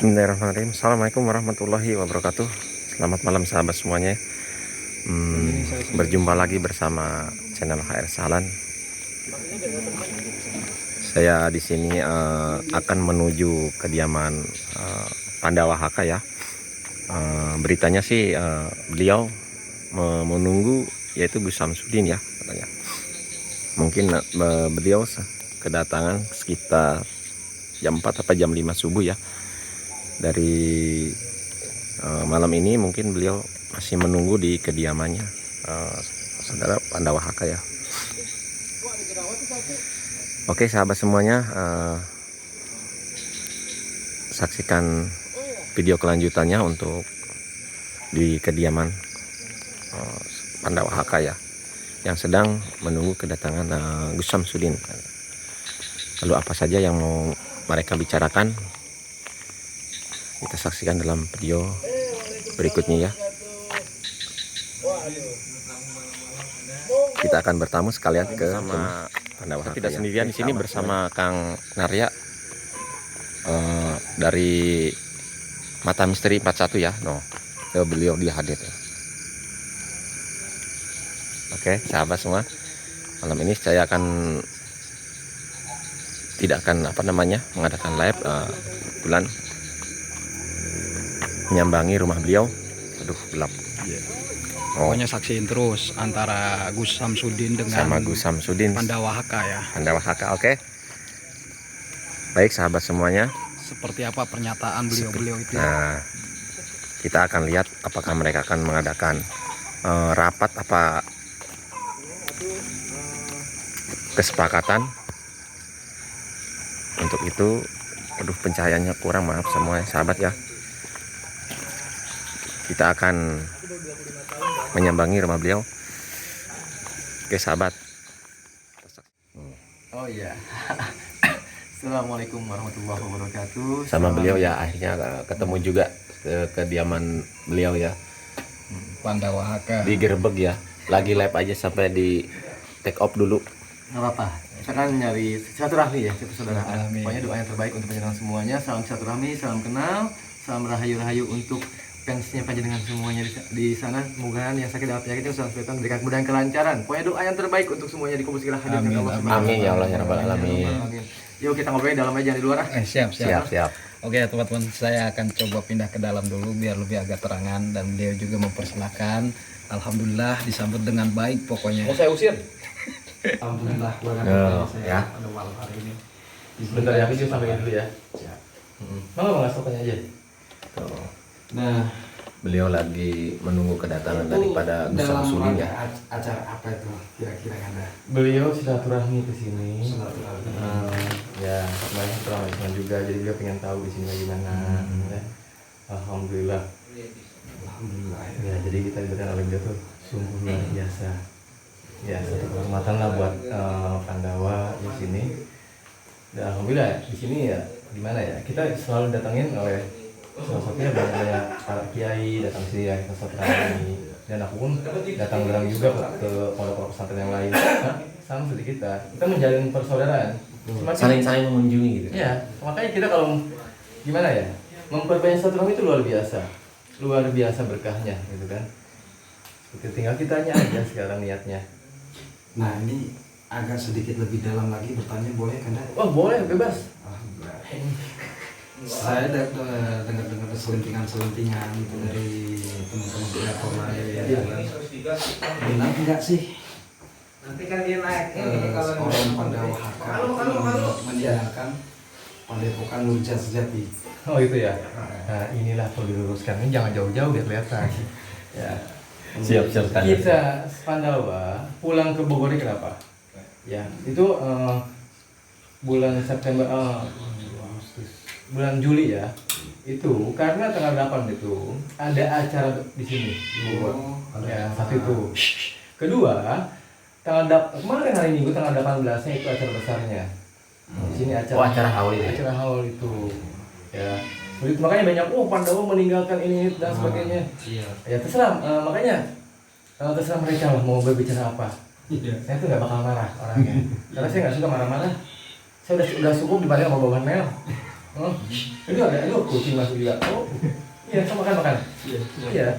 Bismillahirrahmanirrahim. Assalamualaikum warahmatullahi wabarakatuh. Selamat malam sahabat semuanya. Berjumpa lagi bersama channel HR Sahlan. Saya di sini akan menuju kediaman Pandawa HK ya. Beritanya sih beliau menunggu, yaitu Gus Samsudin ya katanya. Mungkin beliau kedatangan sekitar jam 4 atau jam 5 subuh ya. Dari malam ini mungkin beliau masih menunggu di kediamannya saudara Pandawa HK ya. Oke sahabat semuanya, saksikan video kelanjutannya untuk di kediaman Pandawa HK ya, yang sedang menunggu kedatangan Gus Samsudin. Lalu apa saja yang mau mereka bicarakan, kita saksikan dalam video berikutnya ya. Kita akan bertamu sekalian ke sama Pandawa HK. Tidak ya, sendirian di sini bersama Kang Narya dari Mata Misteri 41 ya. Beliau hadir ya. Oke sahabat semua, malam ini saya tidak akan mengadakan live, bulan menyambangi rumah beliau. Aduh gelap. Pokoknya saksiin terus antara Gus Samsudin dengan sama Gus Samsudin Pandawa HK ya. Pandawa HK. Oke. Baik sahabat semuanya, seperti apa pernyataan beliau itu ya. Nah, kita akan lihat apakah mereka akan mengadakan rapat apa kesepakatan. Untuk itu, aduh pencahayaannya kurang, maaf semua sahabat ya. Kita akan menyambangi rumah beliau. Oke sahabat. Oh iya. Assalamualaikum warahmatullahi wabarakatuh. Sama beliau ya, akhirnya ketemu juga ke kediaman beliau ya. Pandawa HK. Digerebek ya. Lagi live aja sampai di take off dulu. Nggak apa-apa. Kita kan nyari silaturahmi ya, persaudaraan. Pokoknya doa yang terbaik untuk panjenengan semuanya. Salam silaturahmi, salam kenal, salam rahayu-rahayu untuk fansnya panjenengan semuanya di sana. Semoga yang sakit dalam penyakitnya usaha kesehatan diberikan kemudahan kelancaran. Pokoknya doa yang terbaik untuk semuanya dikubur segala hadirkan Allah. Amin ya Allah ya rabbal alamin. Yuk kita ngobrolin dalam aja di luar. Siap. Oke teman-teman, saya akan coba pindah ke dalam dulu biar lebih agak terangan, dan beliau juga mempersilahkan. Alhamdulillah disambut dengan baik pokoknya. Mau saya usir? Alhamdulillah Ya. pada malam hari ini. Bentar ya, habis sampai dulu ya. Siap. Mau nggak stopnya aja? Tuh. Nah, Beliau lagi menunggu kedatangan daripada Gus Samsudin ya. Acara apa itu kira-kira Anda? beliau silaturahmi ke sini. Silaturahmi. Ya, kemarin silaturahmi juga, jadi beliau pengen tahu di sini gimana. Ya. Alhamdulillah. Ya, jadi kita diberikan oleh beliau tuh sungguh luar biasa. Ya, satu kehormatan lah buat Pandawa di sini. Dan alhamdulillah di sini ya, gimana ya? Kita selalu datangin oleh salah satunya banyak para kiai datang sini ya, kita silaturahmi. Dan aku pun datang bareng juga ke pondok pesantren yang lain. Nah, sama seperti kita menjalin persaudaraan. Saling mengunjungi gitu. Ya, makanya kita kalau gimana ya, memperbanyak silaturahmi itu luar biasa berkahnya gitu kan. Seperti tinggal kitanya aja sekarang niatnya. Nah ini agak sedikit lebih dalam lagi bertanya, boleh kan? Oh boleh, bebas. Saya dengar selentingan gitu dari teman-teman kreator lain ya kan. Benar enggak sih? Nanti kan dia naik Orang Pandawa HK menjalankan Padepokan Nurjat Sejati. Oh itu ya. Nah inilah perlu diluruskan, ini jangan jauh-jauh biar kelihatan. Ya. Siap. Kita Pandawa pulang ke Bogor ini kenapa? Ya itu bulan September, bulan Juli ya. Itu karena tanggal 8 itu ada acara di sini di Bogor. Ya satu itu. Kedua, kemarin hari Minggu tanggal 18-nya itu acara besarnya. Di sini acara haul ini. Acara haul itu. Ya. Begitu, makanya banyak Pandawa meninggalkan ini dan sebagainya. Iya. Ya terserah, makanya terserah mereka lah mau berbicara apa. Saya tuh nggak bakal marah orangnya. Karena saya nggak suka marah-marah. Saya udah cukup dipanggil sama Bapak Mel. Oh, itu ada kucing masuk juga. Oh, iya, sama makan. Iya.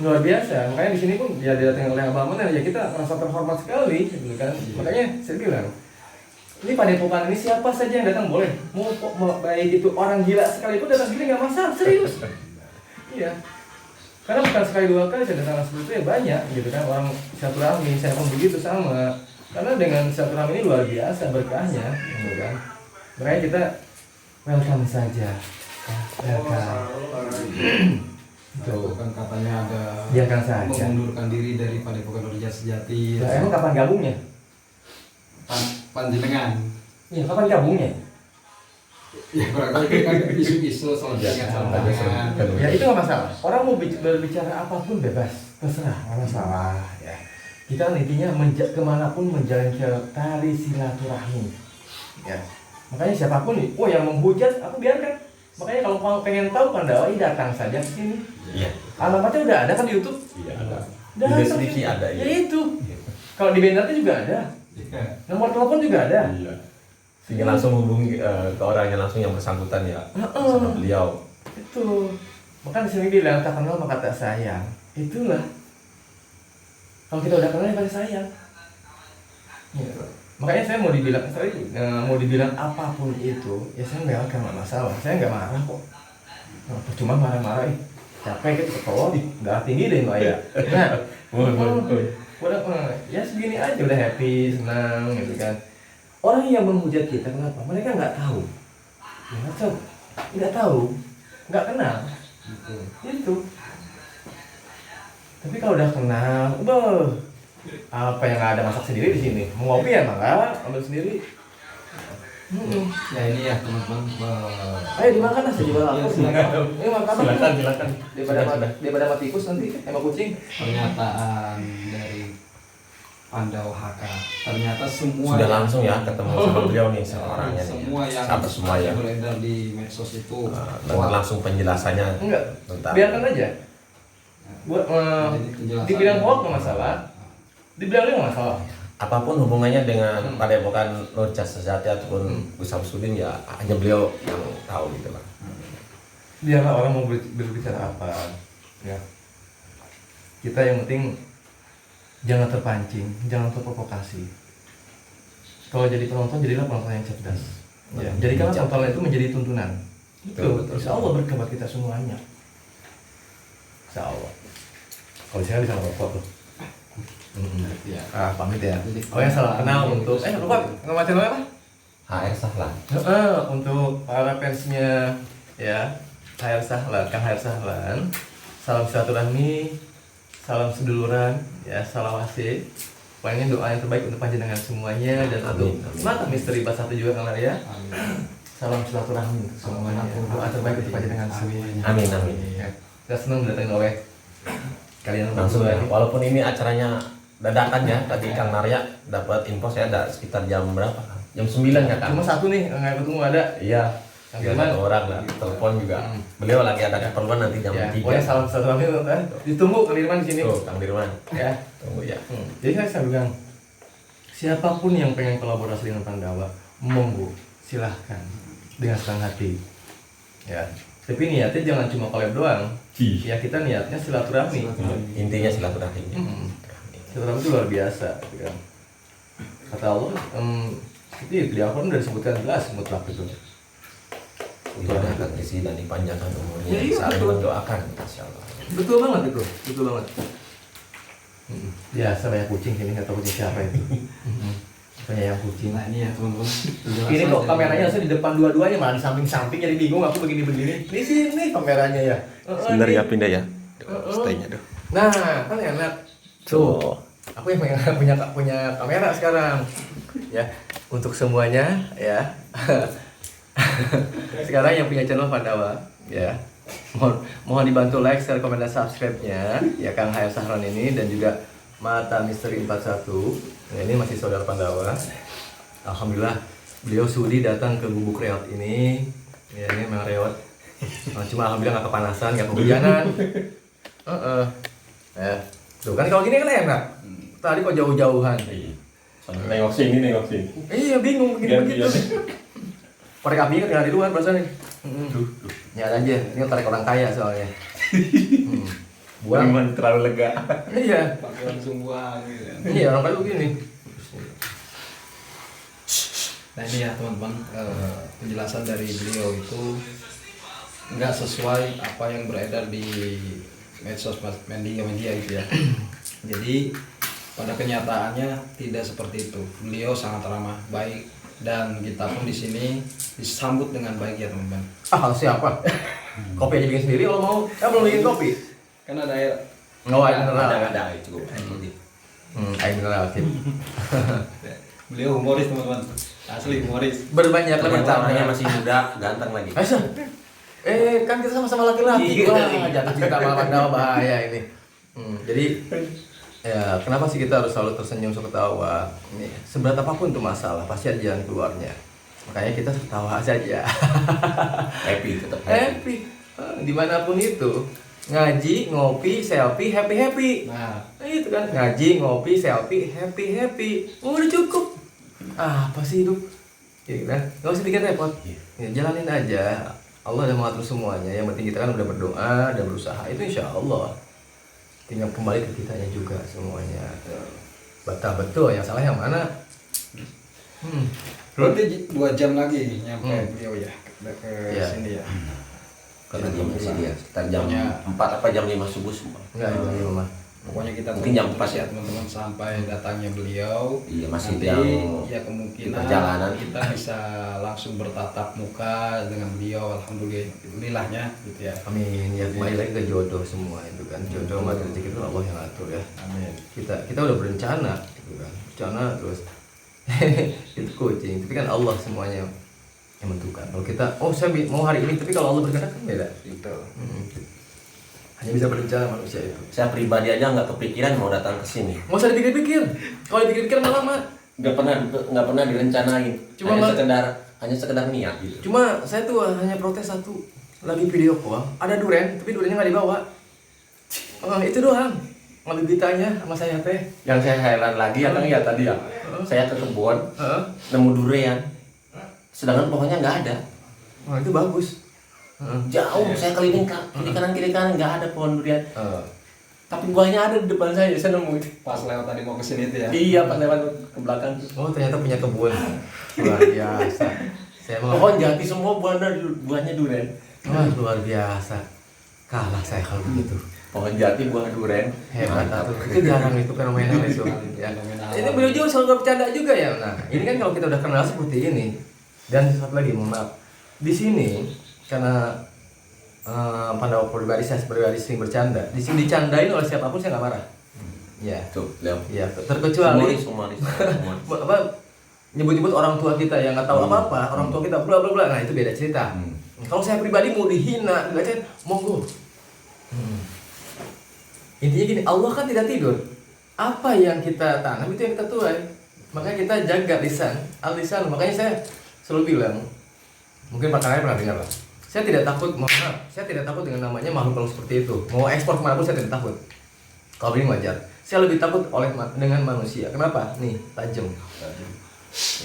Luar biasa. Makanya di sini pun ya didatangin oleh Abah Mener ya kita merasa terhormat sekali gitu kan. Makanya saya bilang ini padepokan ini siapa saja yang datang boleh. Mau baik itu orang gila sekalipun datang sini nggak masalah, serius. Iya. Karena bukan sekali dua kali saya datang seperti itu ya banyak gitu kan orang silaturahmi, saya pun begitu sama. Karena dengan silaturahmi ini luar biasa berkahnya, gitu kan. Makanya kita welcome saja. Welcome. Tuh kan katanya ada Biarkan saja. mengundurkan diri dari Padepokan Nurja Sejati. Nah, emang kapan gabungnya? Panjenengan. Iya, kapan gabungnya? Ya barangkali kan isu-isu soal jangan. Ya itu nggak masalah. Orang mau berbicara apapun bebas, terserah, nggak masalah. Ya. Kita intinya kemanapun menjalin tali silaturahmi. Ya. Makanya siapapun nih, yang menghujat, aku biarkan. Makanya kalau kamu pengen tahu Pandawa, datang saja ke sini. Iya. Alamatnya udah ada kan di YouTube? Iya ada. Udah Di deskripsi ada Ya ya. itu. Kalau di bannernya juga ada. Nomor telepon juga ada. Iya. Tinggal langsung hubungi ke orangnya langsung yang bersangkutan ya sama beliau. Itu. Makanya di sini bilang kata kenal maka tak sayang. Itulah. Kalau kita udah kenal ya pasti sayang. Gitu. Makanya saya mau dibilang apapun itu, ya saya nggak masalah. Saya nggak marah kok. Cuma marah-marah, capek gitu ketawa, darah tinggi deh mbak ya. Nah, ya segini aja udah happy, senang gitu kan. Orang yang menghujat kita kenapa? Mereka nggak tahu, nggak tahu, nggak kenal, itu. Tapi kalau udah kenal, apa yang ada masak sendiri di sini? Mau ngopi ya mangga, ambil sendiri. Ya ini ya teman-teman. Ayo dimakan lah, saya jual lapar. Ayo makan. Silakan. Daripada mati tikus nanti sama kucing. Pernyataan dari Pandawa HK. Ternyata semua Sudah langsung ya ketemu sama beliau nih sama orangnya nih. semua yang Sampai semua ya. beredar di medsos itu. Dan langsung penjelasannya Enggak, tentang biarkan aja. Buat Jadi penjelasan- dibilang hoax nggak masalah, dibilang nggak masalah. apapun hubungannya dengan Padepokan Nurja Sejati ataupun Gus Samsudin ya hanya beliau yang tahu gitu lah. Biarlah orang mau berbicara apa, ya. Kita yang penting jangan terpancing, jangan terprovokasi. Kalau jadi penonton, jadilah penonton yang cerdas. Ya, jadikanlah tontonan itu menjadi tuntunan. Betul. Insya Allah berkah buat kita semuanya. Insya Allah. Kalau saya bisa ngerokok tuh. Ya. Pamit ya. Oh ya, salam kenal untuk lupa nama channel apa? HR Sahlan. Untuk para fansnya ya, HR Sahlan, Kang HR Sahlan. Salam silaturahmi, salam seduluran, ya, salawase. Pokoknya doa yang terbaik untuk panjenengan semuanya dan untuk mata misteri Bas 1 juga Kang Arya. Salam silaturahmi untuk semuanya. Doa terbaik untuk panjenengan semuanya. Amin amin. Ya. Kita senang didatangin oleh kalian Langsung ya. berdua. Walaupun ini acaranya dadakan ya, tadi Kang Narya dapat info saya ada sekitar jam berapa? Jam 9 ya Kang? Cuma satu nih, nggak ketemu ada. Iya. Kang Dia Firman. satu orang lah, telepon juga. Beliau lagi ada keperluan nanti jam Ya, 3. pokoknya salam silaturahmi untuk ditunggu Kang Dirman di sini. Tuh, Kang Dirman. Ya. Tunggu ya. Jadi saya bilang, siapapun yang pengen kolaborasi dengan Pandawa, monggo, silahkan dengan senang hati. Ya. Tapi niatnya jangan cuma collab doang. Ya kita niatnya silaturahmi. Intinya silaturahmi. Silaturahmi itu luar biasa. Gitu kan. Kata Allah, itu di Al-Quran udah disebutkan jelas mutlak itu. Dimudahkan rezeki dan dipanjangkan umurnya. Ya, iya, Saling betul. mendoakan, Masya Allah. Betul banget itu, betul banget. Biasa banyak kucing sini, nggak tahu kucing siapa itu. Penyayang kucing. Nah ini ya teman-teman. Ini kok kameranya harusnya di depan dua-duanya, malah di samping-samping, jadi bingung aku begini-begini. Di sini kameranya ya. Sebentar Nih. ya pindah ya. Stay-nya tuh. Nah, kan enak. Tuh. Aku yang punya kamera sekarang. Ya, untuk semuanya ya. Sekarang yang punya channel Pandawa, ya. Mohon dibantu like, share, komen, dan subscribe-nya ya Kang HR Sahlan ini dan juga Mata Misteri 41. Nah, ini masih saudara Pandawa. Alhamdulillah beliau sudi datang ke Gubuk Reot ini. Ya, ini memang reot. Cuma alhamdulillah nggak kepanasan, nggak kehujanan. Ya. Tuh kan kalau gini kan enak. Tadi kok jauh-jauhan. Nengok sini, nengok sini. Iya bingung begitu. korek apinya ketinggalan di luar berasa nih. Nyala aja, ini korek orang kaya soalnya. Buang terlalu lega. iya. Pakai langsung buang gitu kan. Iya, orang kaya begini. Nah ini ya teman-teman, penjelasan dari beliau itu nggak sesuai apa yang beredar di medsos media itu ya. Jadi pada kenyataannya tidak seperti itu. Beliau sangat ramah, baik, dan kita pun di sini disambut dengan baik ya teman-teman. Ah, siapa? Kopi aja bikin sendiri kalau mau. Belum bikin kopi. Kan ada air. Air mineral. Ada cukup. Air mineral sih. Beliau humoris teman-teman, asli humoris. Berbanyak Orangnya masih muda, ganteng lagi. Aisyah. Kan kita sama-sama laki-laki. Wah, jatuh cinta sama Pandawa bahaya ini. Jadi ya kenapa sih kita harus selalu tersenyum ketawa? Ini seberat apapun tuh masalah, pasti ada jalan keluarnya. Makanya kita tertawa saja. Happy, tetap Happy. Dimanapun itu. Ngaji, ngopi, selfie, happy. Nah, Itu kan ngaji, ngopi, selfie, happy. Udah cukup. Apa sih hidup? Ya kan? Gak usah bikin repot. Ya, jalanin aja. Allah udah mengatur semuanya. Yang penting kita kan udah berdoa, udah berusaha. Itu insya Allah. Tinggal kembali ke kitanya juga semuanya. Betul. Yang salah yang mana? berarti 2 jam lagi nyampe beliau ya ke Iya. sini ya. Karena dia masih dia sekitar jam Pokoknya- 4 apa jam 5 subuh semua. Enggak, ini mama. Pokoknya kita Mungkin tunggu jam terus 4 ya teman-teman sampai datangnya beliau. Iya, masih Nanti yang ya kemungkinan di perjalanan. kita bisa langsung bertatap muka dengan beliau, alhamdulillahnya gitu ya. Amin. Ya kembali lagi ke jodoh semua itu kan. Jodoh sama rezeki itu Allah yang atur ya. Amin. Kita udah berencana gitu kan. Rencana terus itu kucing. Tapi kan Allah semuanya yang menentukan. Kalau kita saya mau hari ini, tapi kalau Allah berkehendak kan beda. Betul. Hanya bisa berencana manusia itu. Saya pribadi aja nggak kepikiran mau datang ke sini. Nggak usah dipikir-pikir. Kalau dipikir-pikir malah lama. Nggak pernah direncanain. Cuma hanya sekedar niat gitu. Cuma saya tuh hanya protes satu. Lagi video call, ada duren, tapi durennya nggak dibawa. Itu doang. Ngambil beritanya sama saya teh. Yang saya heran lagi ya Kang ya tadi ya. Saya ke kebun, nemu durian. Sedangkan pohonnya nggak ada. Wah, itu bagus. Jauh, saya keliling kiri kanan nggak ada pohon durian. Tapi buahnya ada di depan saya nemu itu. Pas lewat tadi mau ke sini itu ya. Iya, pas lewat ke belakang. Oh, ternyata punya kebun. Luar biasa. Saya mau Pohon jati semua buahnya durian. wah, luar biasa. Kalah saya kalau begitu. Pohon jati buah durian. Hebat tuh. Itu jarang itu fenomena itu. Ya. Ini beliau juga selalu bercanda juga ya. Nah, ini kan kalau kita udah kenal seperti ini. Dan satu lagi, mohon maaf. Di sini karena Pandawa pribadi saya sering bercanda. Di sini dicandain oleh siapapun saya nggak marah. Ya. Tuh, lihat. Ya, terkecuali Humoris. apa nyebut-nyebut orang tua kita yang nggak tahu apa-apa, orang tua kita bla bla bla. Nah, itu beda cerita. Kalau saya pribadi mau dihina, dilecehkan, monggo. Intinya gini, Allah kan tidak tidur. Apa yang kita tanam itu yang kita tuai. Makanya kita jaga lisan, al-lisan. Makanya saya selalu bilang, mungkin Pak Kaya pernah dengar lah. Saya tidak takut, mohon maaf, saya tidak takut dengan namanya makhluk seperti itu. Mau ekspor kemana pun saya tidak takut. Kalau ini wajar. Saya lebih takut dengan manusia. Kenapa? Nih, tajam.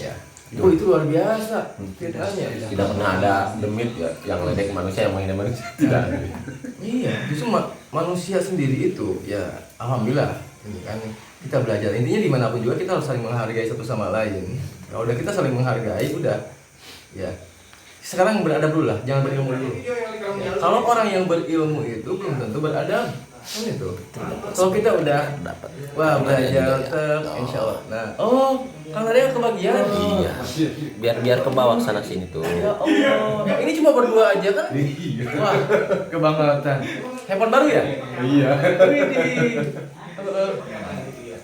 Ya. Itu luar biasa. Tidak pernah ada demit ya yang ledek manusia yang menghina manusia. Tidak. Iya, justru manusia sendiri itu ya alhamdulillah ini kan kita belajar. Intinya dimanapun juga kita harus saling menghargai satu sama lain. Kalau udah kita saling menghargai udah ya. Sekarang beradab dulu lah, jangan berilmu dulu. Kalau orang yang berilmu itu belum tentu beradab. Kan itu. Kalau kita udah wah belajar insya Allah. Nah, kan ada yang kebagian. Iya. Biar ke bawah sana sini tuh. Ya Allah, yang ini cuma berdua aja kan? Wah, kebangetan. Handphone baru ya? Iya.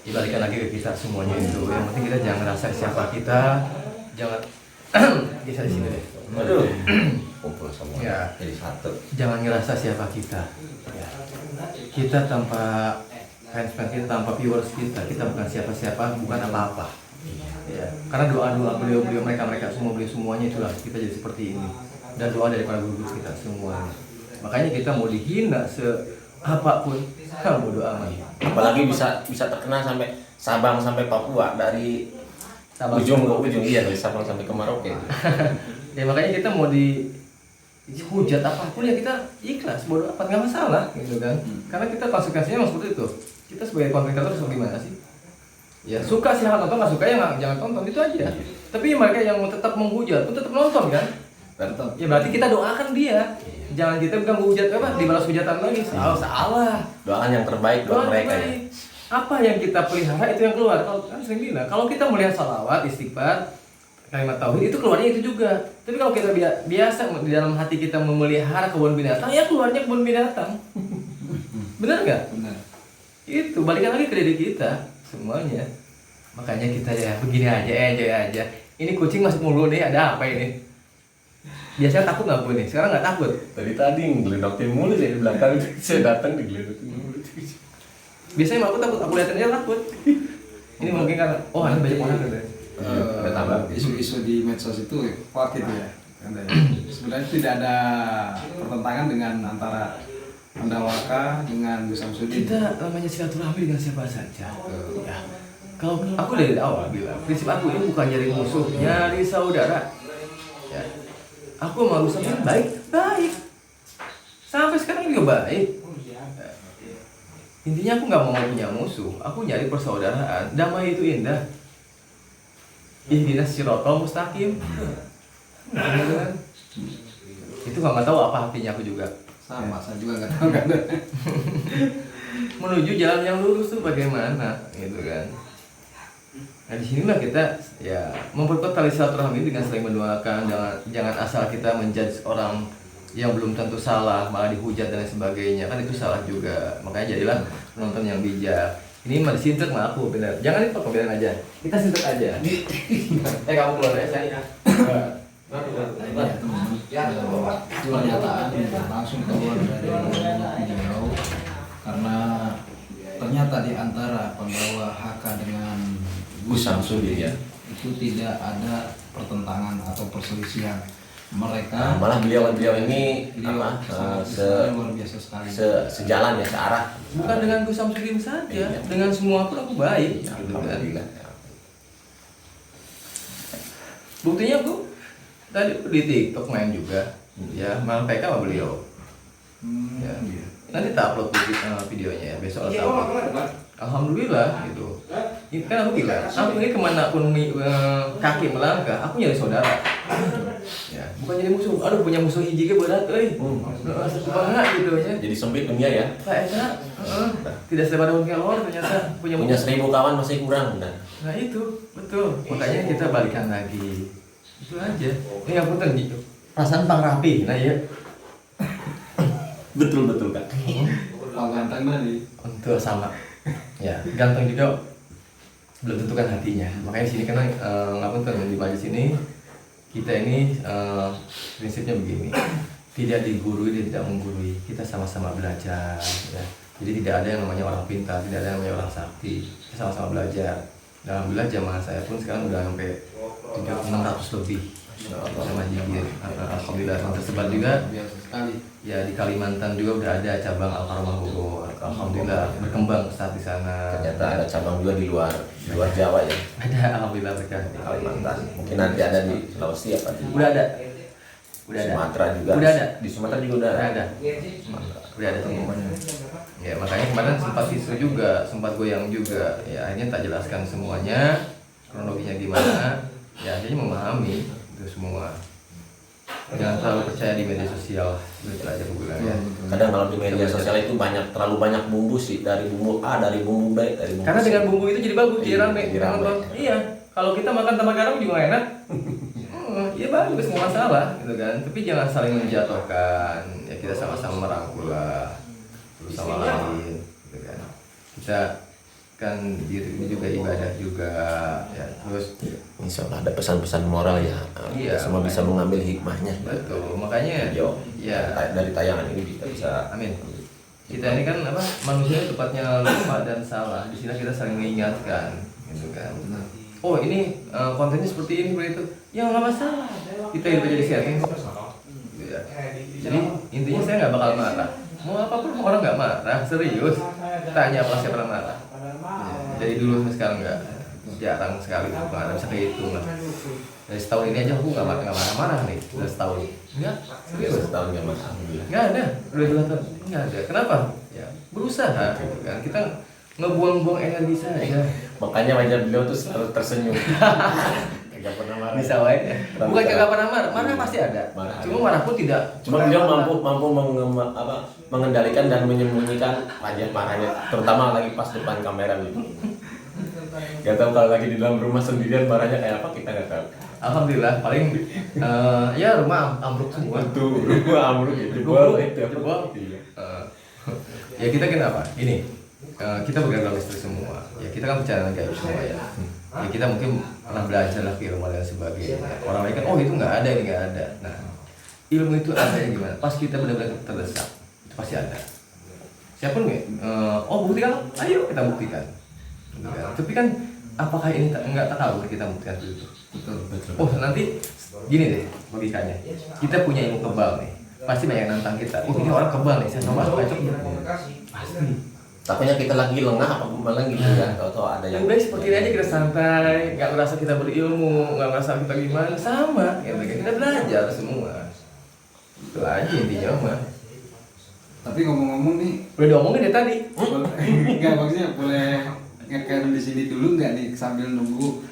Dibalikan lagi ke kita semuanya itu. Yang penting kita jangan ngerasa siapa kita, jangan bisa di sini deh. Aduh. Kumpul semua. Ya. Jadi satu. Jangan ngerasa siapa kita. Ya. Kita tanpa fans kita, tanpa viewers kita bukan siapa-siapa, bukan apa-apa. Ya, karena doa-doa beliau mereka semua beliau semuanya itulah kita jadi seperti ini. Dan doa dari para guru kita semua. Makanya kita mau dihina apapun, bodo amat. Apalagi bisa terkenal sampai Sabang sampai Papua dari Sabang. ujung ke ujung, iya dari Sabang sampai ke Merauke. Ya makanya kita mau hujat apapun ya kita ikhlas, bodo amat, nggak masalah gitu kan. Karena kita konsekuensinya memang seperti itu. Kita sebagai konten kreator harus gimana sih? Ya suka silahkan nonton, nggak suka ya jangan tonton, itu aja. Tapi mereka yang tetap menghujat pun tetap nonton kan? Tetap. Ya berarti kita doakan dia. Jangan kita bilang hujat apa, dibalas hujatan lagi. Salah. Doakan yang terbaik buat Doa mereka ya. terbaik. Apa yang kita pelihara itu yang keluar. Kalau kan sering bilang, kalau kita melihat salawat, istighfar, kalimat tauhid itu keluarnya itu juga. Tapi kalau kita biasa di dalam hati kita memelihara kebun binatang, ya keluarnya kebun binatang. Benar nggak? Benar. Itu balikan lagi ke diri kita semuanya. Makanya kita ya begini aja, enjoy aja. Ini kucing masuk mulu nih, ada apa ini? Biasanya takut nggak gue nih? Sekarang nggak takut. Tadi ngeledokin mulu saya di belakang, saya datang digeledokin mulu. Biasanya aku liatin aja takut. Ini mungkin karena ini banyak orang gitu. Isu-isu di medsos itu hoax gitu ya. Sebenarnya tidak ada pertentangan dengan antara Pandawaka dengan Gus Samsudin. Kita namanya silaturahmi dengan siapa saja. Ya. Kalau aku dari awal bilang, prinsip aku ini bukan nyari musuh, nyari saudara. Ya. Aku sama Gus Samsudin baik. Sampai sekarang juga baik. Ya. Intinya aku nggak mau punya musuh, aku nyari persaudaraan. Damai itu indah. Ihdinas siratal mustaqim. Itu nggak tahu apa artinya aku juga. Sama, saya juga nggak tahu kan. Menuju jalan yang lurus tuh bagaimana, gitu kan. Nah di sinilah kita ya memperkuat tali silaturahmi dengan saling mendoakan. Jangan asal kita menjudge orang yang belum tentu salah, malah dihujat dan lain sebagainya, kan itu salah juga. Makanya jadilah penonton yang bijak. Ini mah disintek sama aku, benar. Jangan itu biarin aja. Kita sintek aja. Kamu keluar ya saya. Itu pernyataan langsung keluar dari beliau karena ternyata di antara pembawa HK dengan Gus Samsudin ya itu tidak ada pertentangan atau perselisihan mereka. Malah beliau ini luar biasa sekali. Sejalan ya, searah. Bukan dengan Gus Samsudin saja, dengan semua pun aku baik. Gitu kan. Buktinya aku tadi di TikTok main juga, ya main PK sama beliau. Ya. Nanti tak upload videonya ya, besok harus upload. Alhamdulillah gitu. Ini kan aku bilang, aku ini kemana pun kaki melangkah, aku nyari saudara. Ya, bukan jadi musuh. Aduh punya musuh hiji ke berat, semangat gitu ya. Jadi sempit dunia ya. Pak Eka, tidak selebar daun kelor ternyata punya 1000 kawan masih kurang benar. Nah itu betul. Makanya kita balikan lagi. Itu aja. Ini yang penting perasaan Bang Rapi. Nah ya. Betul kan. Kalau ganteng tadi Untuk sama. Ya, ganteng juga belum tentukan hatinya. Makanya di sini kan ngapunten di majelis ini kita ini prinsipnya begini. Tidak digurui dan tidak menggurui. Kita sama-sama belajar ya. Jadi tidak ada yang namanya orang pintar, tidak ada yang namanya orang sakti. Kita sama-sama belajar. Dan alhamdulillah jamaah saya pun sekarang udah sampai 600 lebih sama jikir. Alhamdulillah tersebar juga biasa sekali. ya di Kalimantan juga udah ada cabang Al-Karomah Bogor. Alhamdulillah berkembang saat di sana. Ternyata ada cabang juga di luar Jawa ya. Ada alhamdulillah mereka di Kalimantan. Mungkin nanti ada di Sulawesi apa di Udah ada. Sumatera juga. Udah ada. Di Sumatera juga udah Udah ada. Udah ada semuanya. Ya makanya kemarin sempat isu juga, sempat goyang juga. Ya akhirnya tak jelaskan semuanya, kronologinya gimana. Ya akhirnya memahami itu semua. Jangan terlalu percaya di media sosial, itu aja aku bilang ya. Kadang kalau di media sosial itu terlalu banyak bumbu sih, dari bumbu A, dari bumbu B, dari bumbu Karena C. dengan bumbu itu jadi bagus, jadi Iya, rame. jadi rame. Iya, kalau kita makan tanpa garam juga enak. Iya bagus, nggak masalah, gitu kan. Tapi jangan saling menjatuhkan. Ya kita sama-sama merangkul lah, terus sama lain, gitu kan. Kita kan diri ini juga ibadah juga, ya terus. Insya Allah ada pesan-pesan moral ya. Iya, Kita semua bisa mengambil hikmahnya. Betul, makanya Yo, ya dari tayangan ini kita bisa. amin. Kita ini kan apa manusia tepatnya lupa dan salah. Di sini kita saling mengingatkan, gitu kan. Oh ini kontennya seperti ini seperti itu. Ya nggak masalah. Kita itu jadi sharing. Gitu ya. Jadi intinya saya nggak bakal marah. Mau apapun orang nggak marah, serius. Tanya apa saya pernah marah. Ya, dari dulu sampai sekarang nggak. jarang sekali, nggak bisa kehitung lah. Dari setahun ini aja aku nggak marah-marah nih, udah setahun. Enggak, serius. Setahun nggak mas, alhamdulillah. Nggak ada, udah 2 tahun nggak ada. Kenapa? Ya berusaha gitu kan. Kita ngebuang-buang energi saja. Makanya wajah beliau tuh selalu tersenyum. Kagak pernah marah. Bisa wae. Bukan kagak pernah marah, marah pasti ada. Marah Cuma marah pun tidak. Cuma beliau mampu mengendalikan dan menyembunyikan wajah marahnya, terutama lagi pas depan kamera gitu. Gak tahu kalau lagi di dalam rumah sendirian marahnya kayak apa kita nggak tahu. Alhamdulillah paling ya rumah ambruk semua. Tuh rumah amruk gitu. Jebol. Ya kita kenapa? Ini kita bergaul listrik semua. Ya kita kan bicara gaib semua ya. Ya kita mungkin pernah belajar lah ilmu dan sebagainya. Orang lain kan oh itu nggak ada, ini nggak ada. Nah ilmu itu adanya gimana? Pas kita benar-benar terdesak itu pasti ada. Siapapun oh buktikan, ayo kita buktikan. Gitu kan. Tapi kan apakah ini nggak takabur kita buktikan itu? Betul. Oh nanti gini deh logikanya. Kita punya ilmu kebal nih. Pasti banyak yang nantang kita. Oh ini orang kebal nih, saya coba cocok. Pasti. Takutnya kita lagi lengah apa malah gitu ya. Atau ada yang Yang baik seperti ini aja kita santai, nggak merasa kita berilmu, nggak merasa kita gimana, sama. Ya, kita belajar semua. Itu aja intinya mah. Tapi ngomong-ngomong nih, Udah diomongin ya tadi. nggak maksudnya boleh ngecamp di sini dulu nggak nih sambil nunggu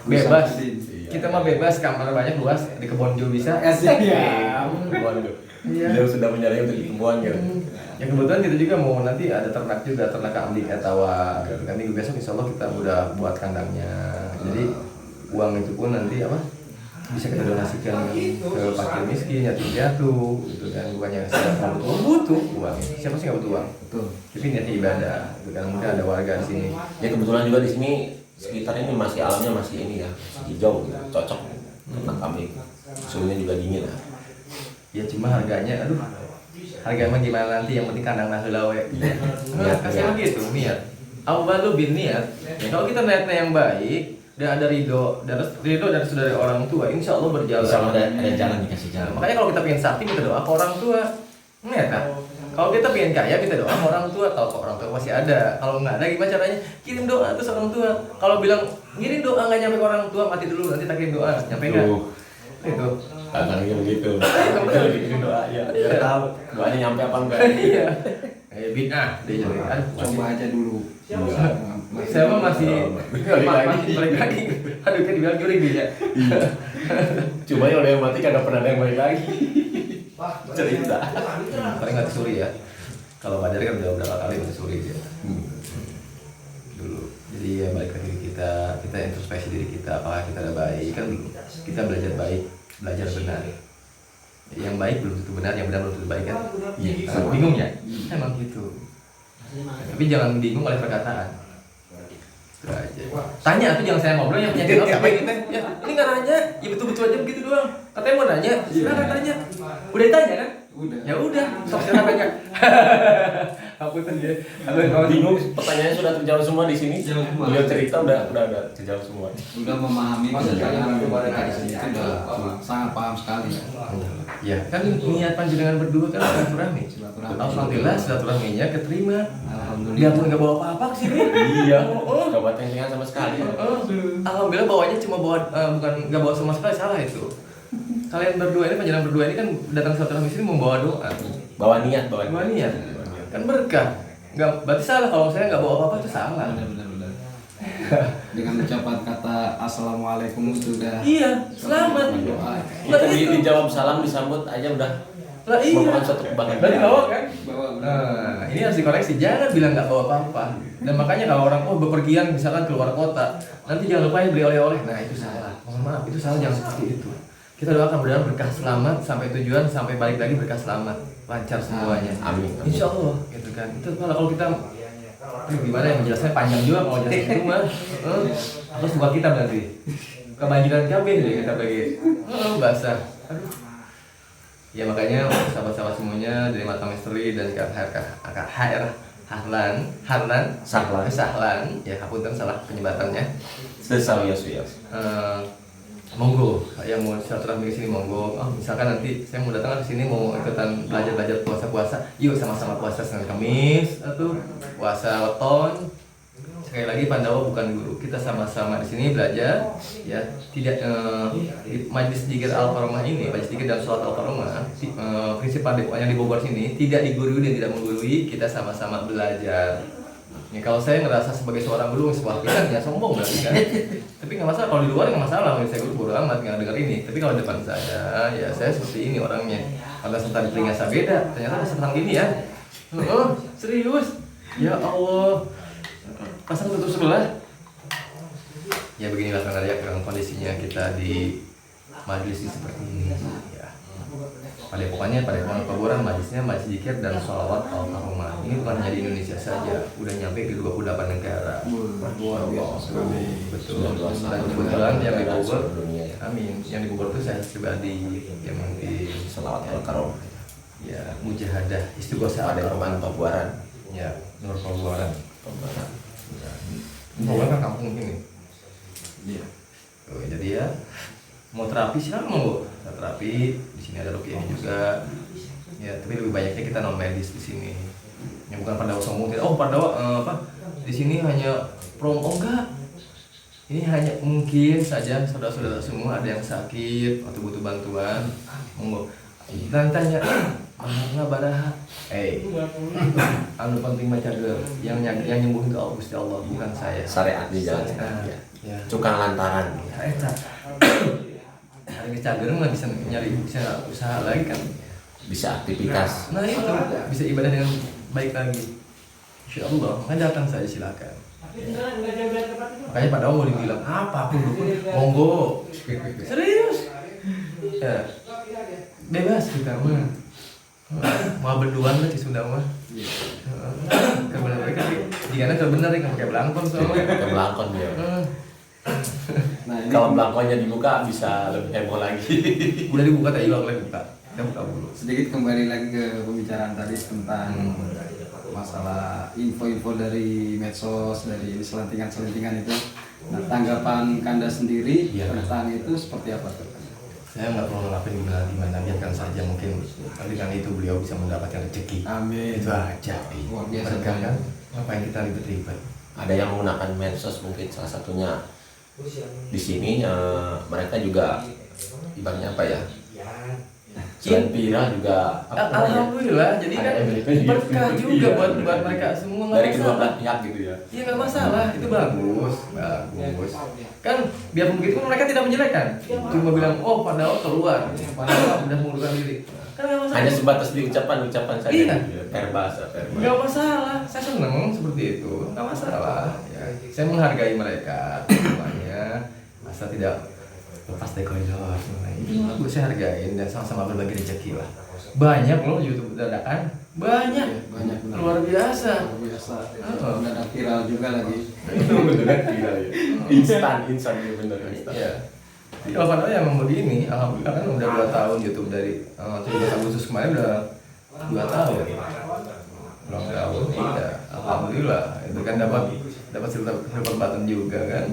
Bebas. Husamuddin? Kita mah bebas, kamar banyak luas, di kebun juga bisa. Asik Iya. kebun tuh. Iya. Beliau sudah menyadari untuk di kebun gitu. Ya kebetulan kita juga mau nanti ada ternak juga, ternak kambing atau gitu kan. Minggu besok insya Allah kita udah buat kandangnya. Jadi uang itu pun nanti apa bisa kita donasikan ke fakir miskin, yatim piatu gitu kan. Bukannya siapa butuh uang, siapa sih nggak butuh uang? Betul. Tapi niatnya ibadah gitu kan. Mungkin ada warga di sini. Ya kebetulan juga di sini sekitar ini masih alamnya masih ini ya, masih hijau gitu. Cocok ternak kambing. Suhunya juga dingin ya. Ya cuma harganya aduh harga emang gimana nanti, yang penting kandang naheula we. Niat kasih begitu, niat. Awalu bin niat. Ya, kalau kita niatnya yang baik dan ada ridho dari saudara orang tua, insya Allah berjalan. Insya Allah ada jalan dikasih jalan. Makanya kalau kita pengen sakti kita doa ke orang tua. Ya kan? Kalau kita pengen kaya kita doa ke orang tua, kalau ke orang tua masih ada. Kalau nggak ada gimana caranya? Kirim doa terus orang tua. Kalau bilang ngirim doa nggak nyampe ke orang tua, mati dulu nanti tak kirim doa. Nyampe nggak? Itu. Kadang-kadang begitu. Kita lagi bikin doa ya. Biar tahu doanya nyampe apa enggak. Iya. Bid'ah dia jadi. Aduh, Coba aja dulu. saya mah masih balik lagi. Aduh kan dibilang jurik dia. Cuma yang udah yang mati kagak pernah ada yang balik lagi. Cerita. Paling nggak disuri ya. Kalau Badar kan udah berapa kali disuri dia. Dulu. Jadi ya balik ke diri kita introspeksi diri kita, apakah kita ada baik kan belum. Kita belajar baik, belajar benar. Yang baik belum tentu benar, yang benar belum tentu baik kan? Iya. Bingung ya? Emang gitu. Tapi jangan bingung oleh perkataan. Itu aja. Tanya tuh jangan saya ngobrol yang punya channel siapa gitu. Ya, ini nggak nanya, ya betul-betul aja begitu doang. Katanya mau nanya, silakan tanya. Udah ditanya kan? Udah. Ya udah, sok silakan tanya. Aku tadi ya. Kalau bingung pertanyaannya sudah terjawab semua di sini. Terjawab semua. Beliau cerita udah terjawab semua. Udah memahami bahwa mereka di sini itu udah sangat paham sekali. Ya, kan niat panjenengan berdua kan silaturahmi. Alhamdulillah silaturahminya keterima. Alhamdulillah. Dia pun nggak bawa apa-apa ke sini. Iya. Oh. Gak buat yang sama sekali. Alhamdulillah bawanya cuma bawa bukan nggak bawa sama sekali, salah itu. Kalian berdua ini panjenengan berdua ini kan datang silaturahmi sini membawa doa. Bawa niat, Bawa niat. Kan berkah. Nggak berarti salah kalau saya nggak bawa apa-apa itu salah. Benar. Dengan ucapan kata assalamualaikum itu udah Iya, selamat. berdoa. Lah itu. Dijawab salam disambut aja udah Lah iya. merupakan suatu kebahagiaan. Berarti bawa kan? Bawa Nah, ini harus dikoreksi. Jangan bilang nggak bawa apa-apa. Dan makanya kalau orang bepergian misalkan keluar kota, nanti jangan lupa beli oleh-oleh. Nah itu salah. Mohon maaf, itu salah, jangan seperti itu. Kita doakan mudah-mudahan berkah selamat sampai tujuan, sampai balik lagi berkah selamat, lancar semuanya. Amin. Insya Allah, gitu kan. Itu kalau kita gimana yang menjelaskan panjang juga kalau jelas itu mah. Terus buat kita berarti kebanjiran kabeh deh kita bagi. Basah. Aduh. Ya makanya sahabat-sahabat semuanya dari Mata Misteri dan HR Sahlan ya hapunten salah penyebutannya. Sesalias. Monggo yang mau silaturahmi ke sini monggo. Misalkan nanti saya mau datang ke sini mau ikutan belajar puasa. Yuk sama-sama puasa Senin Kamis atau puasa weton. sekali lagi Pandawa bukan guru, kita sama-sama di sini belajar ya. Tidak di Majelis Dzikir Al-Karomah ini, Majelis Dzikir dan Sholat Al-Karomah, prinsip Padepokan yang di Bogor sini tidak digurui dan tidak menggurui, kita sama-sama belajar. Ya, kalau saya ngerasa sebagai seorang guru sebuah pikiran ya sombong berarti kan. Tapi nggak masalah, kalau di luar nggak masalah, saya guru bodo amat nggak dengar ini. Tapi kalau depan saya, ya saya seperti ini orangnya. Karena serta di telinga saya beda, ternyata serta gini ya. Oh, serius? Ya Allah, pasang tutup sebelah. Ya beginilah karena kondisinya kita di majelis seperti ini. Ya. Padepokan Padepokan majelisnya Majelis Dzikir dan Sholawat Al-Karomah. Ini bukan hanya di Indonesia saja, udah nyampe di 28 negara. Luar biasa sekali. Betul. Dan kebetulan yang di Bogor, amin. Yang di Bogor itu saya pribadi yang mungkin Sholawat Al-Karomah. Ya, mujahadah istighosah Padepokan Pabuaran. Ya, Nur Pabuaran. Ya. Pabuaran kan kampung ini. Iya. Oh, jadi ya mau terapi silakan mau terapi di sini ada rukiah juga ya, tapi lebih banyaknya kita non medis di sini yang bukan Pandawa sombong tidak. Oh Pandawa di sini hanya promo, enggak, ini hanya mungkin saja saudara-saudara semua ada yang sakit atau butuh bantuan monggo dan tanya nggak baraha anu penting macam yang nyembuh itu Allah Gusti Allah, bukan saya. Syariat dijalankan. Ya. Cukang lantaran. Hari kecager mah bisa nyari, bisa usaha lagi kan, Bisa aktivitas. nah itu bisa ibadah dengan baik lagi, insya Allah. Makanya datang saja silakan. Makanya pada mau dibilang apa pun monggo, serius ya, bebas kita mah mau berduaan lah di Sunda mah. Kebenaran mereka jika kebenar kan pakai belangkon soalnya. Pakai belangkon dia. Nah, ini Kalau belangkonnya dibuka bisa lebih heboh lagi. Udah dibuka tadi lo buka, kita buka dulu. sedikit kembali lagi ke pembicaraan tadi tentang masalah info-info dari medsos, dari selentingan-selentingan itu. Nah, tanggapan Kanda sendiri Iya. tentang itu seperti apa tuh? Saya nggak perlu ngelakuin gimana, biarkan saja, mungkin dengan itu beliau bisa mendapatkan rezeki. Amin. Itu aja. Luar biasa. Berkah kan? Ngapain kita ribet-ribet? Ada yang menggunakan medsos mungkin salah satunya di sini mereka juga ibaratnya apa ya? Selain viral juga apa namanya? Alhamdulillah, jadi kan berkah juga buat mereka semua. Nggak Dari kedua masalah. belah pihak gitu ya. Iya nggak masalah, itu bagus. Kan biarpun begitu mereka tidak menjelekkan, cuma bilang oh Pandawa keluar, Pandawa udah mengundurkan diri. Kan nggak masalah. Hanya sebatas di ucapan-ucapan saja. Iya. Gitu ya. Verbasa. Nggak masalah, saya seneng seperti itu, nggak masalah. Ya, saya menghargai mereka semuanya, asal tidak lepas dari koridor. Itu bagus, saya hargain dan sama-sama berbagi rezeki lah. Banyak loh YouTube dadakan, banyak, Banyak benar. luar biasa. Luar biasa. Oh. Ada viral juga lagi. Itu beneran viral ya. Instan ya bener instan. Iya. Jadi kalau Pandawa yang begini, alhamdulillah kan udah 2 tahun YouTube dari 17 Agustus kemarin udah 2 tahun. Ulang tahun, iya. Alhamdulillah, itu kan dapat silver button juga kan.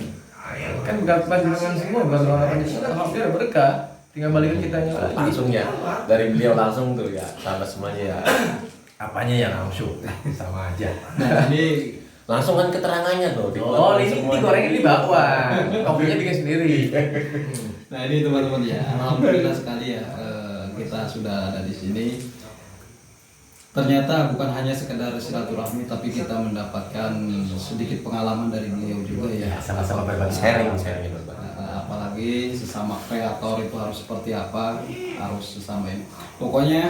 Kan berkat panjenengan semua, berkat orang panjenengan, alhamdulillah berkah. Tinggal balikin kitanya lagi. Langsung ya dari beliau langsung tuh ya sama semuanya ya. Apanya yang langsung? Sama aja. Nah, ini Langsung kan keterangannya tuh. Oh, ini digorengin di bawah. Kopinya bikin sendiri. Nah ini teman-teman ya, alhamdulillah sekali ya kita sudah ada di sini. Ternyata bukan hanya sekedar silaturahmi, tapi kita mendapatkan sedikit pengalaman dari beliau juga ya. Sama-sama berbagi. sharing berbagi. Apalagi sesama kreator itu harus seperti apa, harus sesama ini. Pokoknya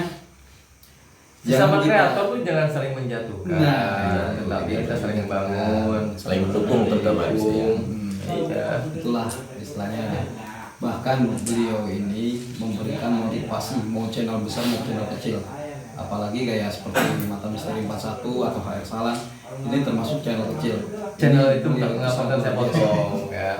Sesama jangan kita- kreator tuh jangan saling menjatuhkan, Nah, tetapi kita saling membangun, Saling mendukung terutama di sini ya. Iya. itulah istilahnya. Bahkan beliau ini memberikan motivasi mau channel besar mau channel kecil, apalagi kayak seperti Mata Misteri 41 atau HR Salang, ini termasuk channel kecil. Channel itu Beliau nggak konten saya potong ya,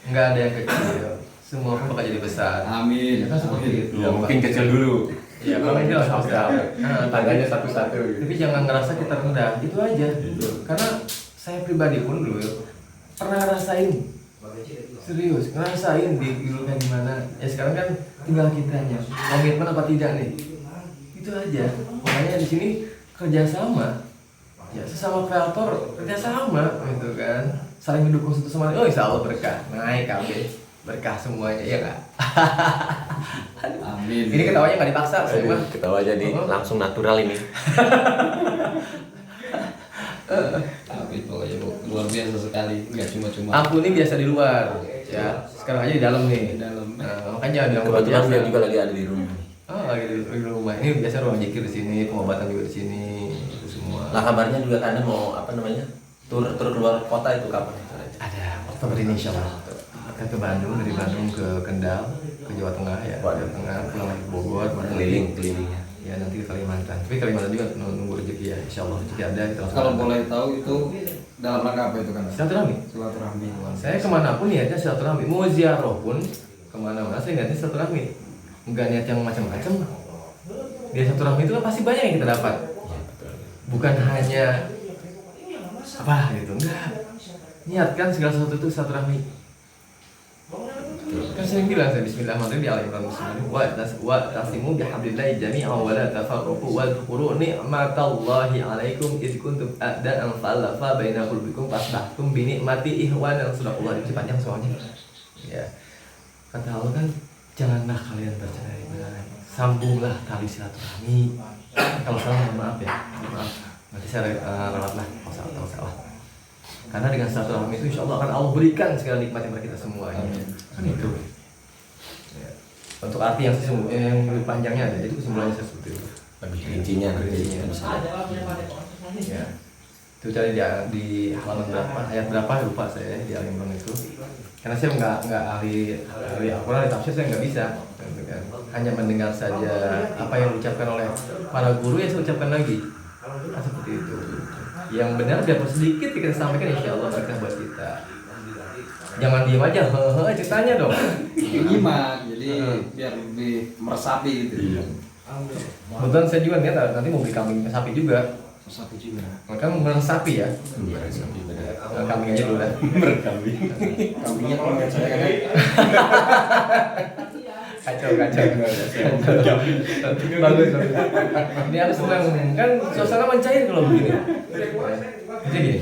nggak ada yang kecil, semua pun bakal jadi besar. Amin. Ya kan seperti itu. Ya mungkin kecil dulu. Ya kalau jelas besar. Tangganya satu-satu gitu. Tapi jangan ngerasa kita rendah, itu aja. Karena saya pribadi pun dulu pernah ngerasain, serius ngerasain di dulu kan gimana. Ya sekarang kan tinggal kitanya, komitmen apa tidak nih. Itu aja. Makanya di sini kerjasama. Ya sesama kreator kerjasama gitu kan. kan, saling mendukung satu sama lain. Oh insya Allah berkah, naik KB, berkah semuanya, ya nggak? Amin. Ini ketawanya nggak dipaksa, saya mah. Ketawa jadi langsung natural ini. Amin pokoknya Bu. Luar biasa sekali, nggak cuma-cuma Ampun ini biasa di luar, ya. Sekarang aja di dalam nih. di dalam. Makanya ada yang Kebetulan biasa. dia juga lagi ada di rumah. Oh lagi di rumah. Ini biasa ruang zikir di sini, pengobatan juga di sini, itu semua. Lah kabarnya juga Anda mau apa namanya? Tur keluar kota itu kapan? Ada Oktober ini insya Allah. Akan ke Bandung, dari Bandung ke Kendal, ke Jawa Tengah ya. Jawa Tengah, pulang lagi ke Bogor, baru Kelilingnya. ya nanti ke Kalimantan. Tapi Kalimantan juga nunggu rezeki ya, insya Allah rezeki ada. Kita langsung Kalau datang. boleh tahu itu dalam rangka apa itu kan? Silaturahmi. Silaturahmi. Saya kemanapun niatnya silaturahmi. Mau ziarah pun kemana-mana saya niatnya silaturahmi. Enggak niat yang macam-macam. Dia silaturahmi itu kan pasti banyak yang kita dapat. Bukan hanya apa gitu, enggak. Niatkan segala sesuatu itu silaturahmi. Kan sering bilang saya bismillahirrahmanirrahim di Al-Imran wa tasimu bihablillahi jami'an wa la tafarraqu wa dhkuru ni'matallahi 'alaikum id kuntum a'da'an fa'alafa baina qulubikum fasbahtum bi ni'mati ihwanan. Sadaqallahu itu panjang soalnya. Ya. Kata Allah kan janganlah kalian bercerai-berai, sambunglah tali silaturahmi. Kalau salah mohon maaf ya, mohon maaf. Nanti saya rawatlah kalau salah. Karena dengan silaturahmi itu insya Allah akan Allah berikan segala nikmat yang kita semuanya. Kan itu. Ya. Untuk arti yang sesungguhnya yang lebih panjangnya ada, itu kesimpulannya seperti itu. Lebih rincinya nanti Rincinya. bisa. Ya. Itu tadi di halaman berapa, ayat berapa lupa saya di Al-Imran itu. Karena saya nggak ahli Al-Quran, ahli tafsir saya nggak bisa. Gitu kan. Hanya mendengar saja apa yang diucapkan oleh para guru ya saya ucapkan lagi. Nah, seperti itu. Yang benar biar sedikit kita sampaikan insya Allah berkah buat kita. Jangan diem aja, ceritanya dong. Nyimak, jadi biar lebih meresapi gitu. Kebetulan saya juga niat nanti mau beli kambing sapi juga. Meresapi juga. Maka meresapi ya. Kambing aja dulu lah. Berkambing. Kambingnya kalau lihat saya kan Kacau. Bagus. Ini aku senang kan suasana mencair kalau begini. Jadi gini,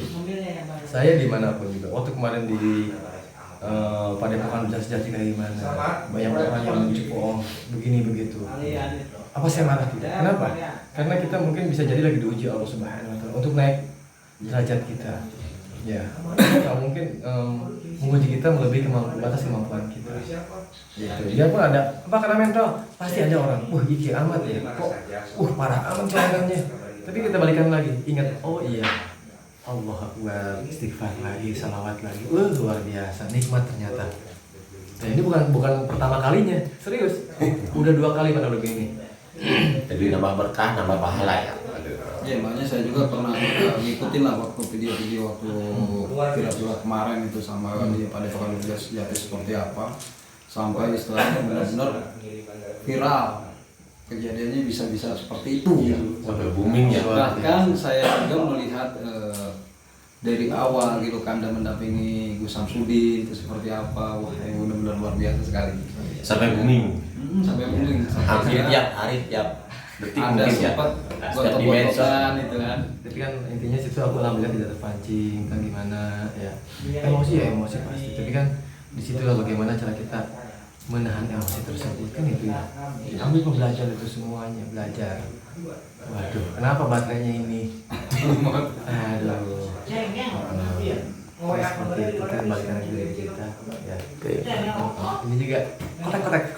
saya dimanapun juga. Waktu kemarin di Padepokan Belajar Sejati kayak gimana, banyak orang yang mencukup begini begitu. Apa saya marah tidak? Kenapa? Karena kita mungkin bisa jadi lagi diuji Allah Subhanahu Wa Taala untuk naik derajat kita. Ya, nggak mungkin menguji kita melebihi batas kemampuan kita. Gitu. Dia pun ada apa karena mental pasti ada orang, iki amat ya, kok, parah amat celananya. Tapi kita balikan lagi, ingat, oh iya, Allah Akbar, istighfar lagi, salawat lagi, luar biasa, nikmat ternyata. Nah ini bukan pertama kalinya, serius, udah 2 kali pada begini. Jadi nambah berkah, nambah pahala ya. ya makanya saya juga pernah ngikutin lah waktu video-video waktu viral kemarin itu sama di Padepokan Belajar Sejati seperti apa, sampai istilahnya benar-benar viral, kejadiannya bisa-bisa seperti itu. Sampai booming ya. Bahkan saya juga melihat dari awal gitu kan Anda mendampingi Gus Samsudin itu seperti apa, wah yang benar-benar luar biasa sekali. Sampai booming. Sampai booming. Hampir tiap hari, tiap detik Anda mungkin ya. sempat Setiap di medsos. gontok-gontokan itu kan. Tapi kan intinya situ aku alhamdulillah tidak terpancing kan gimana ya. Emosi pasti. Tapi kan di situ lah bagaimana cara kita menahan emosi tersebut kan itu ya. Ambil pembelajaran itu semuanya, belajar. Waduh, kenapa baterainya ini? Aduh. Seperti itu kan balikan lagi dari kita ya. Ini juga kotek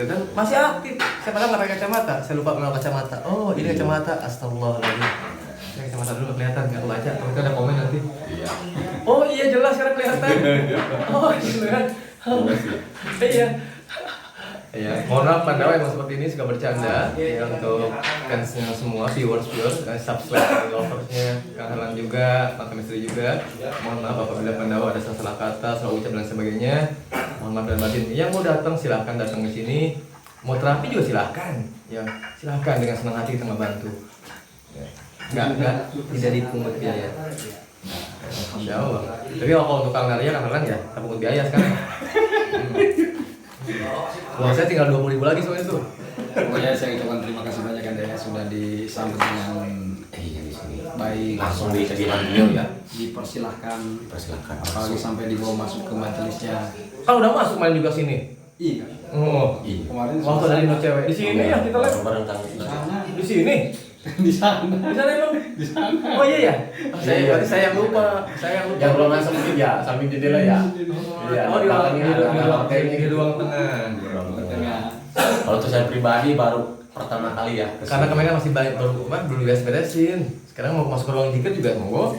dan masih aktif. Saya padahal nggak pakai kacamata, saya lupa mengenal kacamata. Oh ini kacamata, astagfirullahaladzim. Saya kacamata dulu kelihatan nggak baca. Mereka ada komen nanti. Oh iya jelas sekarang kelihatan. Oh iya. Iya. Ya, mohon maaf Pandawa emang seperti ini suka bercanda ya untuk fansnya semua, viewers, subscribe loversnya, Kang Herlan juga, Tante Misteri juga. Mohon maaf apabila Pandawa ada salah kata, salah ucap dan sebagainya. Mohon maaf dan batin. Yang mau datang silahkan datang ke sini. Mau terapi juga silahkan. Ya, silahkan dengan senang hati kita ngebantu. Ya. Nggak tidak dipungut biaya. Insya Allah. Tapi kalau untuk Kang Narya, Kang Herlan ya, tak pungut biaya sekarang. Wah, saya tinggal 20.000 lagi soalnya tuh. Pokoknya saya ucapkan terima kasih banyak Anda ya sudah disambut dengan Iya di sini. baik. Langsung di kediaman beliau ya. dipersilahkan. Persilakan. Apalagi sampai dibawa masuk ke majelisnya. Kan udah masuk main juga sini. Iya. Oh. Iya. Kemarin Waktu ada lima cewek di sini ya kita lihat. Bareng kang. Di sini. di sana. Di sana emang. Di sana. Oh iya ya. Berarti saya yang lupa. Saya yang lupa. Yang belum masuk mungkin ya, samping jendela ya. Iya. Oh di ruang Belakangnya ada di teknik. ruang tengah. Tengah. Kalau untuk saya pribadi baru pertama kali ya. Karena kemarin masih banyak belum beres-beresin. Sekarang mau masuk ke ruang zikir juga monggo.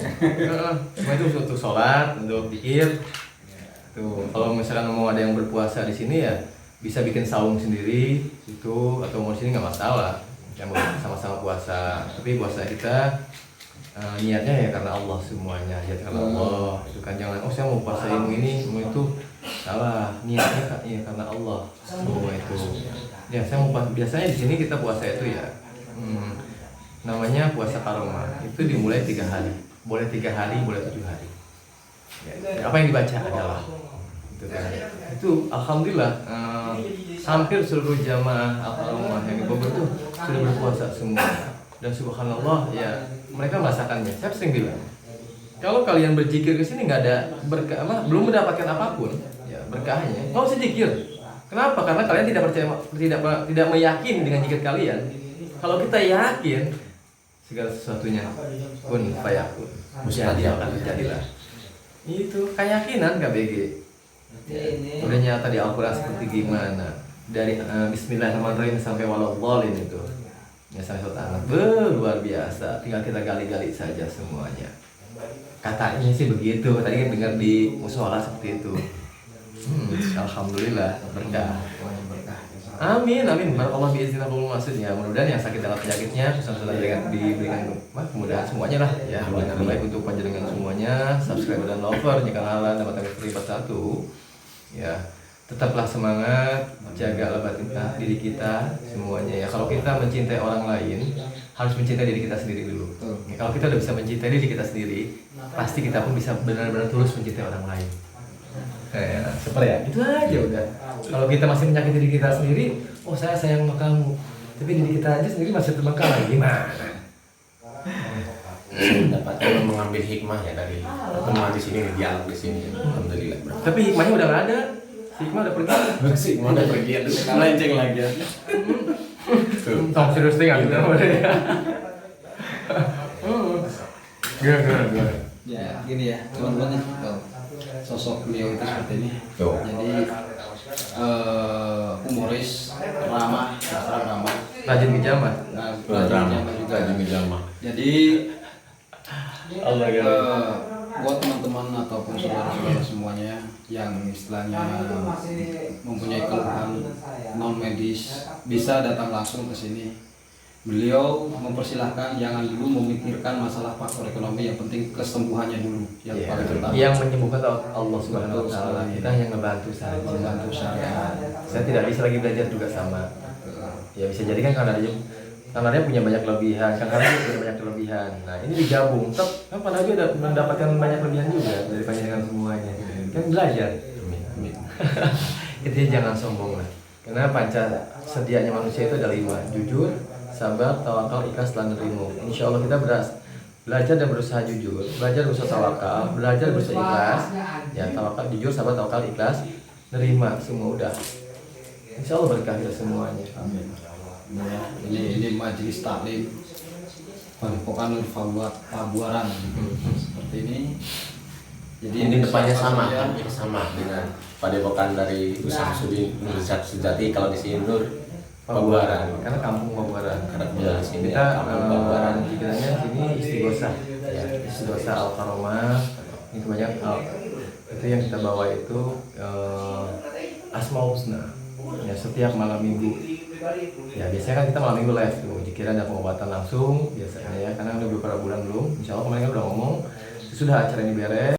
Cuma itu untuk sholat, untuk zikir. Tuh, kalau misalkan mau ada yang berpuasa di sini ya bisa bikin saung sendiri itu atau mau di sini nggak masalah. Yang mau sama-sama puasa. Tapi puasa kita niatnya ya karena Allah semuanya, ya karena Allah. Itu kan jangan saya mau puasa ini, mau itu salah. Niatnya ya karena Allah semua itu. Ya saya mau biasanya di sini kita puasa itu ya namanya puasa karomah. Itu dimulai 3 hari, boleh 3 hari, boleh 7 hari. Ya, apa yang dibaca adalah itu kan. Itu alhamdulillah hampir seluruh jamaah al-karomah yang di Bogor tuh sudah berpuasa semua. Dan subhanallah ya mereka merasakannya. Saya sering bilang kalau kalian berzikir ke sini nggak ada berkah, belum mendapatkan apapun ya berkahnya, nggak usah zikir. Kenapa? Karena kalian tidak percaya, tidak meyakini dengan zikir kalian. Kalau kita yakin segala sesuatunya pun fayakun, jadi akan terjadilah. Itu keyakinan KBG. Udah nyata di Al-Quran seperti gimana? Dari Bismillahirrahmanirrahim sampai waladhdallin itu. Ya sampai surat Anak luar biasa. Tinggal kita gali-gali saja semuanya. Katanya sih begitu. Tadi kan dengar di mushola seperti itu. Alhamdulillah berkah. Amin, amin. Barakallahu biiznillah maksudnya. Mudah-mudahan yang sakit dalam penyakitnya bisa diberikan kemudahan semuanya lah. Ya, yang terbaik untuk panjenengan semuanya. Subscriber dan lover jika halal dapat terlibat satu. Ya, tetaplah semangat, jagalah batin diri kita semuanya ya. Kalau kita mencintai orang lain, harus mencintai diri kita sendiri dulu. Ya, kalau kita udah bisa mencintai diri kita sendiri, pasti kita pun bisa benar-benar tulus mencintai orang lain. Seperti ya, itu aja udah. Kalau kita masih menyakiti diri kita sendiri, oh saya sayang sama kamu, tapi diri kita aja sendiri masih terbengkalai, gimana? Dapatnya mengambil hikmah ya dari pertemuan di sini, dialog di sini. Alhamdulillah. Tapi hikmahnya udah nggak ada. Hikmah udah pergi. Hikmah udah pergi, melenceng lagi. Tong serius tinggal gitu ya. Gimana? Ya gini ya teman-teman ya. Sosok beliau itu seperti ini. Tuh. Jadi humoris, ramah, ramah. Rajin bijamah. Nah, Drama juga. Drama. Jadi Allah buat teman-teman ataupun saudara-saudara semuanya yang istilahnya mempunyai keluhan non medis bisa datang langsung ke sini. Beliau mempersilahkan jangan dulu memikirkan masalah faktor ekonomi, yang penting kesembuhannya dulu yang paling utama. Yang menyembuhkan Allah Subhanahu wa taala. Kita hanya ngebantu saja. Membantu saya. Saya tidak bisa lagi belajar juga sama. Ya bisa jadi kan karena dia punya banyak kelebihan, kan karena dia punya banyak kelebihan. Nah ini digabung, kan padahal dia mendapatkan banyak kelebihan juga dari panjenengan semuanya. Kan belajar. Intinya jangan sombong lah. Karena panca sedianya manusia itu ada 5: jujur, sabar, tawakal, ikhlas, dan nerimo. Insya Allah kita belajar dan berusaha jujur, belajar berusaha tawakal, belajar berusaha ikhlas. Ya tawakal, jujur, sabar, tawakal, ikhlas, nerima semua udah. Insya Allah berkah kita semuanya. Amin. Ya, ini majelis taklim Padepokan Nur Pabuaran seperti ini. Jadi Ini depannya sama, kan? Sama dengan Padepokan dari Ustaz Sudi Nur Sejati. Kalau di sini Nur Pabuaran. Karena kampung Pabuaran. Karena di sini Kita kampung Pabuaran. pikirannya sini istighosah, ya istighosah al-karomah. Ini kebanyakan itu yang kita bawa itu Asmaul Husna. Ya setiap malam minggu. Ya biasanya kan kita malam minggu live tuh, dikira ada pengobatan langsung biasanya ya, karena udah beberapa bulan belum. Insya Allah kemarin kan udah ngomong sudah acara ini beres.